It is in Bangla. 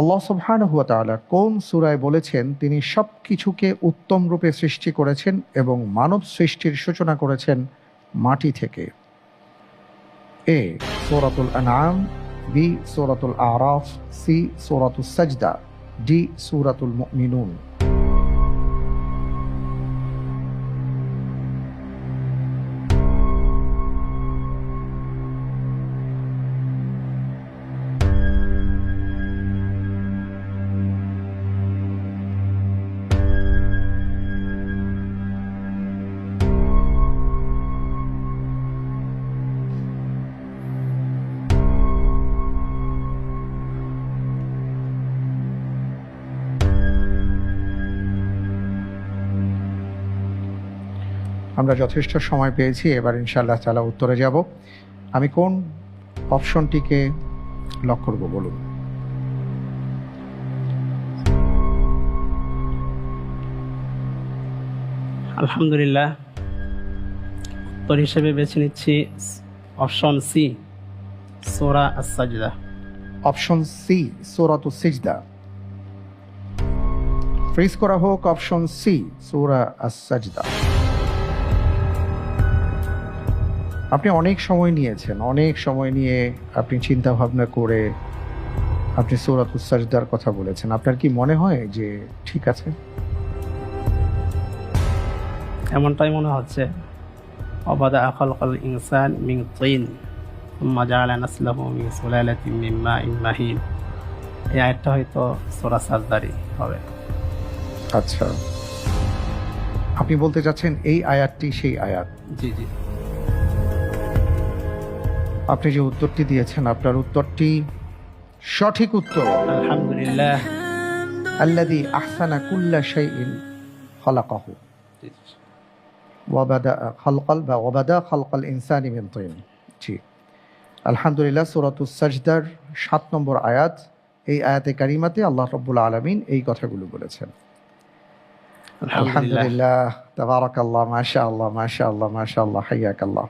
আল্লাহ সুবহানাহু ওয়া তাআলা কোন সূরায় বলেছেন তিনি সবকিছুকে উত্তম রূপে সৃষ্টি করেছেন এবং মানব সৃষ্টির সূচনা করেছেন মাটি থেকে? এ সূরাতুল আনআম, বি সূরাতুল আরাফ, সি সূরাতুস সাজদা, ডি সূরাতুল মুমিনুন। আমরা যথেষ্ট সময় পেয়েছি, এবার ইনশাআল্লাহ তাআলা উত্তরে যাব। আমি কোন অপশনটিকে লক করব বলুন? আলহামদুলিল্লাহ, উত্তর হিসেবে বেছে নিচ্ছি অপশন সি, সূরা আস-সাজদা। অপশন সি সূরাতুস সিজদা। ফ্রিজ করা হোক অপশন সি সূরা আস-সাজদা। আপনি অনেক সময় নিয়েছেন, অনেক সময় নিয়ে আপনি চিন্তা ভাবনা করে আপনি সূরাতুস সাজদার কথা বলেছেন। আপনার কি মনে হয় যে ঠিক আছে? এমনটাই মনে হচ্ছে। ওয়াবাদা খালকাল ইনসান মিন তিন সুম্মা জাআলা নাসলাহু মিন সুলালাতিন মিন মাইন মাহিন। এই আয়াতটা হয়তো সূরা সাজদারই হবে। আচ্ছা, আপনি বলতে চাচ্ছেন এই আয়াতটি সেই আয়াত? জি জি। আপনি যে উত্তরটি দিয়েছেন আপনার উত্তরটি সঠিক উত্তর। আলহামদুলিল্লাহ। আল্লাযী আহসানা কুল্লা শাইইন খালাকাহু ওয়াবাদা খালকাল ইনসানি মিন তিন। জি, আলহামদুলিল্লাহ। সূরাতুস সাজদার ৭ নম্বর আয়াত, এই আয়াতে কারিমাতে আল্লাহ রাব্বুল আলামিন এই কথাগুলো বলেছেন। আলহামদুলিল্লাহ, তাবারাকাল্লাহ, মাশাআল্লাহ মাশাআল্লাহ মাশাআল্লাহ, হাইয়াকাল্লাহ।